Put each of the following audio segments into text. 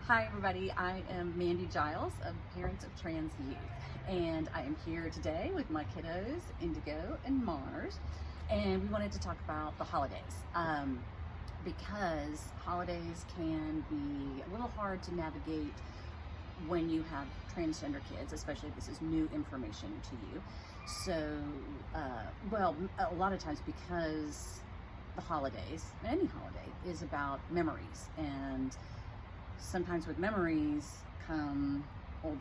Hi everybody, I am Mandy Giles of Parents of Trans Youth, and I am here today with my kiddos, Indigo and Mars, and we wanted to talk about the holidays because holidays can be a little hard to navigate when you have transgender kids, especially if this is new information to you. So, well, a lot of times because the holidays, any holiday, is about memories, and sometimes with memories come old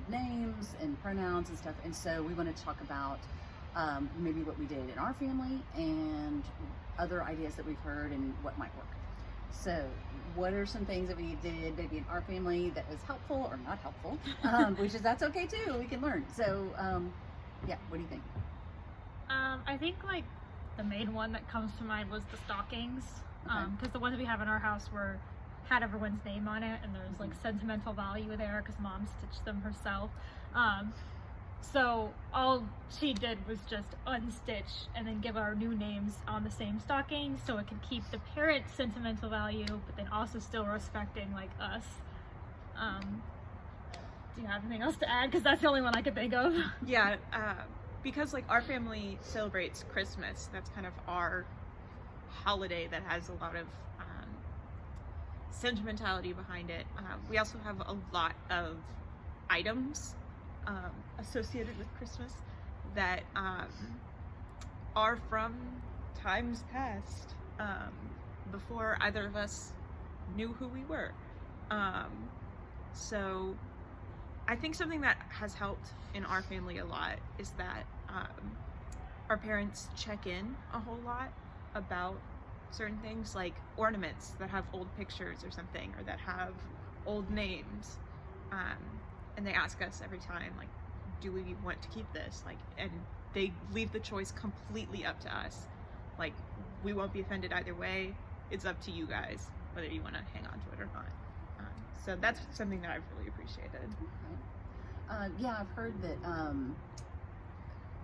names and pronouns and stuff, and so we want to talk about maybe what we did in our family and other ideas that we've heard and what might work. So what are some things that we did maybe in our family that was helpful or not helpful, which is, that's okay too, we can learn. So yeah, what do you think? I think like the main one that comes to mind was the stockings, because the ones we have in our house had everyone's name on it, and there's like sentimental value there because mom stitched them herself. So all she did was just unstitch and then give our new names on the same stocking, so it could keep the parent sentimental value, but then also still respecting like us. Do you have anything else to add? Because that's the only one I could think of. Yeah, because like our family celebrates Christmas. That's kind of our holiday that has a lot of sentimentality behind it. We also have a lot of items associated with Christmas that are from times past, before either of us knew who we were. So I think something that has helped in our family a lot is that our parents check in a whole lot about certain things, like ornaments that have old pictures or something, or that have old names, and they ask us every time, like, do we want to keep this? Like, and they leave the choice completely up to us. Like, we won't be offended either way. It's up to you guys whether you want to hang on to it or not. So that's something that I've really appreciated. Okay. Yeah, I've heard that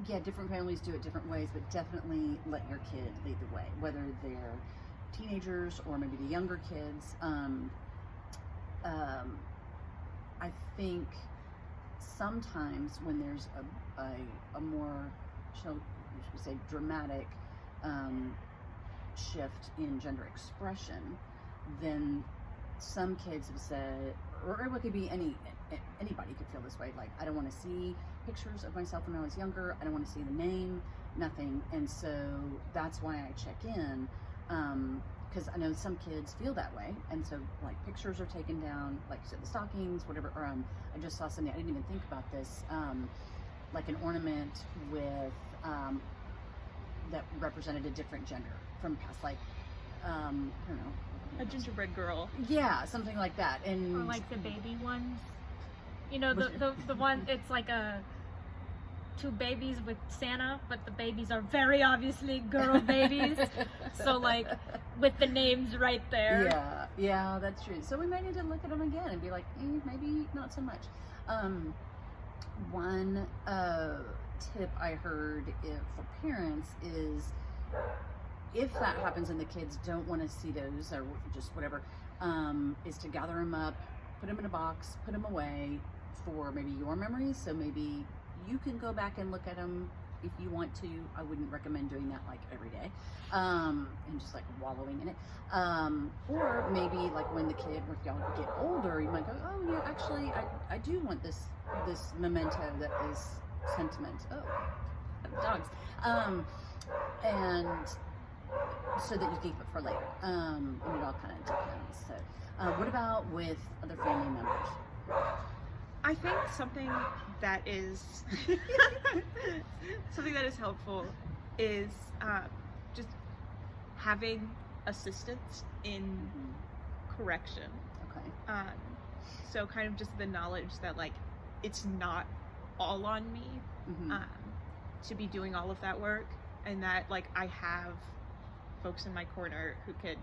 yeah, different families do it different ways, but definitely let your kid lead the way, whether they're teenagers or maybe the younger kids. I think sometimes when there's a more, shall we say, dramatic shift in gender expression, then some kids have said, or it could be anybody could feel this way, like, I don't want to see pictures of myself when I was younger, I don't want to see the name, nothing. And so that's why I check in, because I know some kids feel that way, and so like pictures are taken down, like you said, the stockings, whatever. Or I just saw something, I didn't even think about this, like an ornament with that represented a different gender from past, like I don't know, A gingerbread girl. Yeah, something like that. And Or like the baby ones. You know, the one, it's like two babies with Santa, but the babies are very obviously girl babies. So like with the names right there. Yeah, that's true. So we might need to look at them again and be like, maybe not so much. One tip I heard for parents is, if that happens and the kids don't want to see those or just whatever, is to gather them up, put them in a box, put them away for maybe your memories. So maybe you can go back and look at them if you want to. I wouldn't recommend doing that like every day, and just like wallowing in it. Or maybe like when the kid, or if y'all get older, you might go, oh yeah, actually I do want this memento that is sentiment. Oh, dogs. And so that you keep it for later. And it all kind of depends. So what about with other family members? I think something that is helpful is just having assistance in correction. Okay. So kind of just the knowledge that like it's not all on me to be doing all of that work, and that like I have folks in my corner who can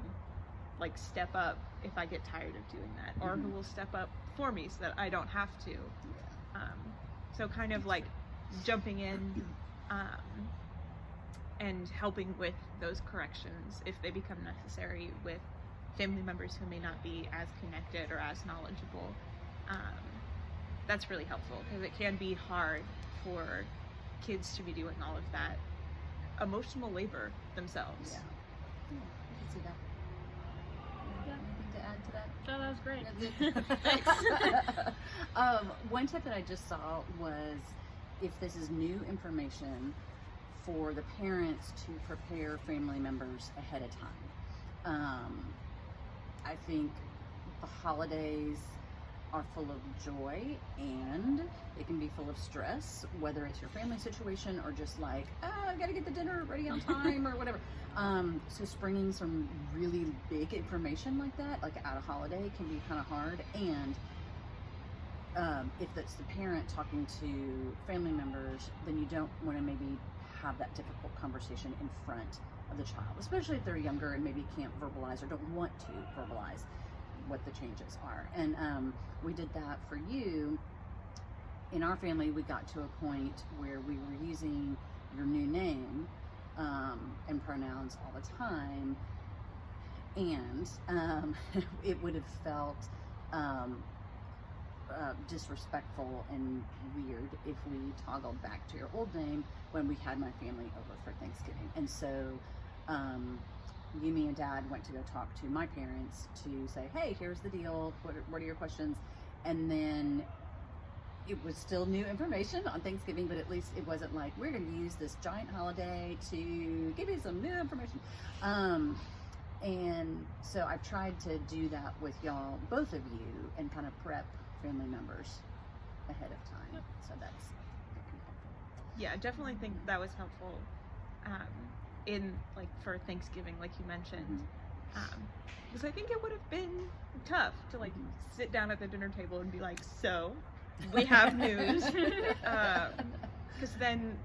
like step up if I get tired of doing that, or who will step up for me so that I don't have to. So kind of like jumping in and helping with those corrections if they become necessary with family members who may not be as connected or as knowledgeable, that's really helpful, because it can be hard for kids to be doing all of that emotional labor themselves. Yeah. I can see that. Yeah. Anything to add to that? Oh, that was great. One tip that I just saw was, if this is new information, for the parents to prepare family members ahead of time. I think the holidays are full of joy, and it can be full of stress, whether it's your family situation or just like, I gotta get the dinner ready on time or whatever. So springing some really big information like that, like at a holiday, can be kind of hard. And if that's the parent talking to family members, then you don't want to maybe have that difficult conversation in front of the child, especially if they're younger and maybe can't verbalize or don't want to verbalize what the changes are. And we did that for you. In our family, we got to a point where we were using your new name and pronouns all the time, and it would have felt disrespectful and weird if we toggled back to your old name when we had my family over for Thanksgiving. And so Yumi and Dad went to go talk to my parents to say, hey, here's the deal, what are your questions? And then it was still new information on Thanksgiving, but at least it wasn't like, we're going to use this giant holiday to give you some new information. And so I've tried to do that with y'all, both of you, and kind of prep family members ahead of time. Yep. So that's helpful. Yeah, I definitely think that was helpful in, like, for Thanksgiving, like you mentioned. Because I think it would have been tough to, like, sit down at the dinner table and be like, so, we have news. Because then,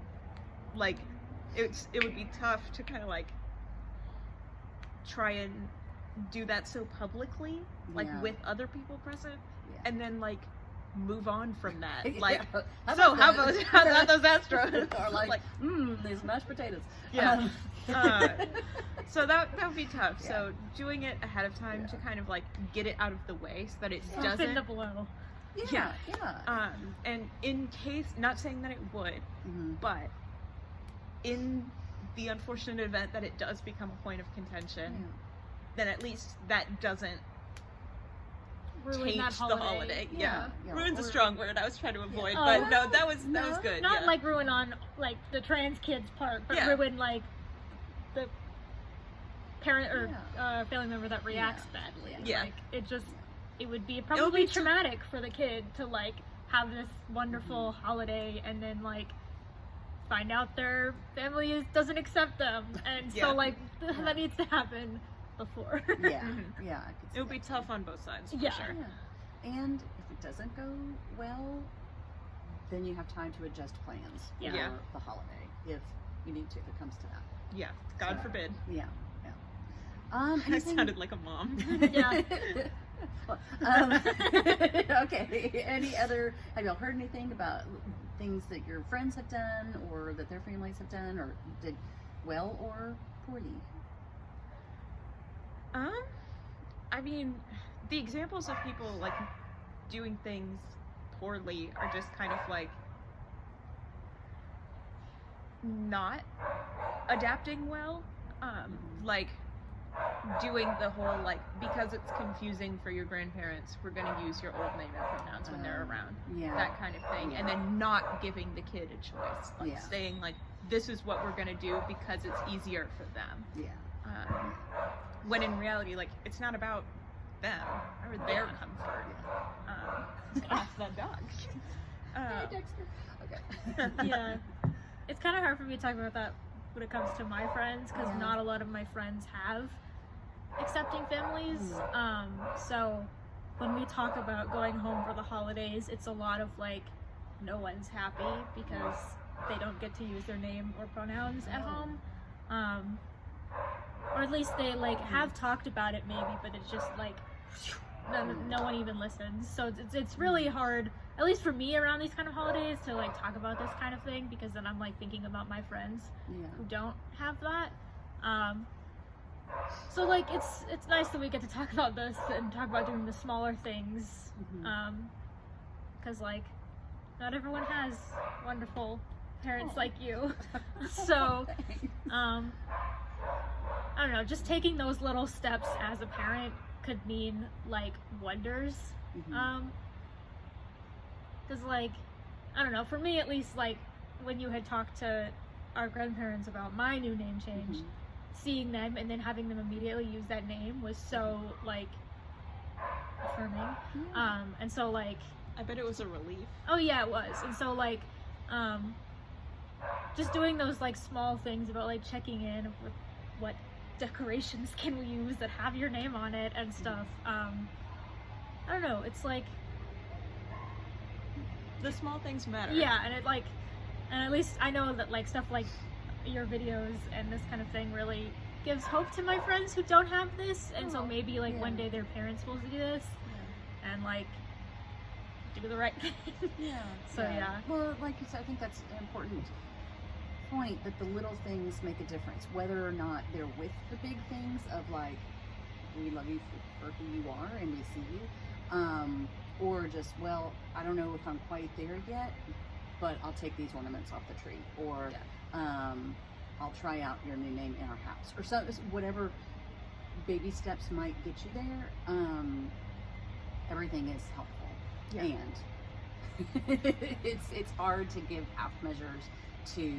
like, it would be tough to kind of, like, try and do that so publicly, like, with other people present, and then, like, move on from that. Like, how about those Astros? Or like these mashed potatoes. Yeah. So that would be tough. Yeah. So doing it ahead of time to kind of, like, get it out of the way so that it doesn't. Soften the blow. Yeah. And in case, not saying that it would, but in the unfortunate event that it does become a point of contention, then at least that doesn't ruin taint that the holiday. Yeah. Ruin's a strong word I was trying to avoid, but no, that was good. Not like ruin on, like, the trans kids part, but ruin, like, the parent or family member that reacts badly. Yeah. Like, it would be probably traumatic for the kid to, like, have this wonderful holiday and then, like, find out their family doesn't accept them, and so, like, that needs to happen before. It would be tough on both sides, for sure. And if it doesn't go well, then you have time to adjust plans for the holiday, if you need to, if it comes to that. Yeah, God forbid. Yeah. I sounded like a mom. Okay, have y'all heard anything about things that your friends have done, or that their families have done, or did well or poorly? I mean, the examples of people, like, doing things poorly are just kind of, like, not adapting well. Like, doing the whole, like, because it's confusing for your grandparents, we're going to use your old name and pronouns when they're around. That kind of thing. And then not giving the kid a choice. Like, saying, like, this is what we're going to do because it's easier for them. When in reality, like, it's not about them or their comfort. Ask that dog. Hey, Dexter. Okay. It's kind of hard for me to talk about that when it comes to my friends, because not a lot of my friends have accepting families. So when we talk about going home for the holidays, it's a lot of, like, no one's happy because they don't get to use their name or pronouns at home. Or at least they, like, have talked about it maybe, but it's just like no one even listens. So it's really hard, at least for me around these kind of holidays, to, like, talk about this kind of thing, because then I'm, like, thinking about my friends who don't have that. So like it's nice that we get to talk about this and talk about doing the smaller things, because like not everyone has wonderful parents like you. So I don't know, just taking those little steps as a parent could mean like wonders. Because like I don't know, for me at least, like when you had talked to our grandparents about my new name change, seeing them and then having them immediately use that name was so like affirming. And so like I bet it was a relief. Oh yeah, it was. And so like just doing those like small things about like checking in with what decorations can we use that have your name on it and stuff. I don't know, it's like the small things matter. Yeah, and it like, and at least I know that like stuff like your videos and this kind of thing really gives hope to my friends who don't have this, and so maybe like one day their parents will do this and like do the right thing. So yeah. Well, like you said, I think that's an important point, that the little things make a difference, whether or not they're with the big things of like, we love you for who you are and we see you, or just, well, I don't know if I'm quite there yet, but I'll take these ornaments off the tree, or I'll try out your new name in our house, or so, whatever baby steps might get you there. Everything is helpful, and it's hard to give half measures to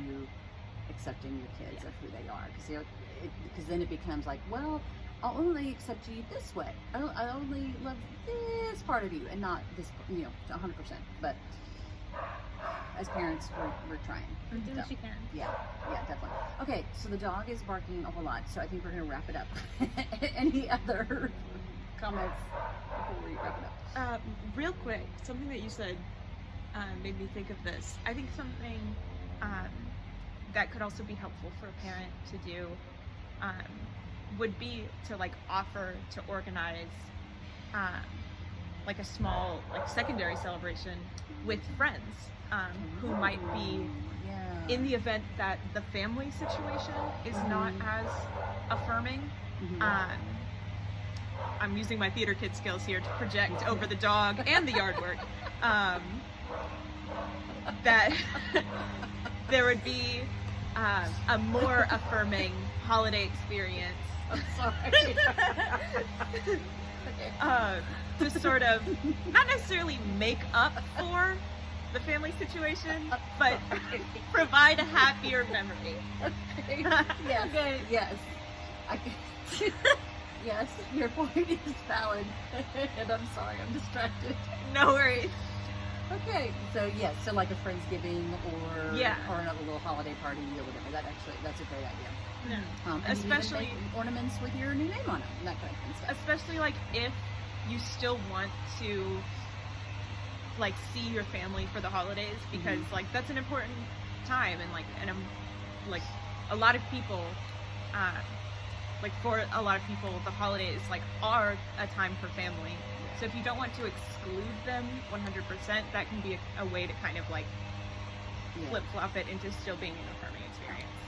accepting your kids of who they are, because then it becomes like, well, I'll only accept you this way. I only love this part of you and not this, 100%. But as parents, we're trying. Do what you can. Yeah, definitely. Okay, so the dog is barking a whole lot, so I think we're going to wrap it up. Any other comments before we wrap it up? Real quick, something that you said made me think of this. I think something that could also be helpful for a parent to do would be to like offer to organize like a small like secondary celebration with friends who might be in the event that the family situation is not as affirming. I'm using my theater kid skills here to project over the dog and the yard work. That there would be a more affirming holiday experience. I'm sorry. To sort of not necessarily make up for the family situation, but provide a happier memory. Okay. Yes. Okay. Yes. Yes, your point is valid. And I'm sorry, I'm distracted. No worries. Okay, so yes, so like a Friendsgiving or another little holiday party or whatever. That's a great idea. Especially even make ornaments with your new name on them, that kind of stuff. Especially like if you still want to like see your family for the holidays, because like that's an important time, and like a lot of people like for a lot of people the holidays like are a time for family. So if you don't want to exclude them 100%, that can be a way to kind of like flip-flop it into still being an affirming experience.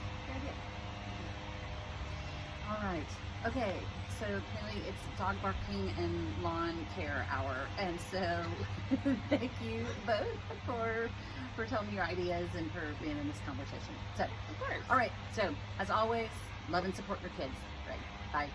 All right. Okay. So apparently it's dog barking and lawn care hour, and so thank you both for telling me your ideas and for being in this conversation. So, of course. All right. So as always, love and support your kids. Right. Bye.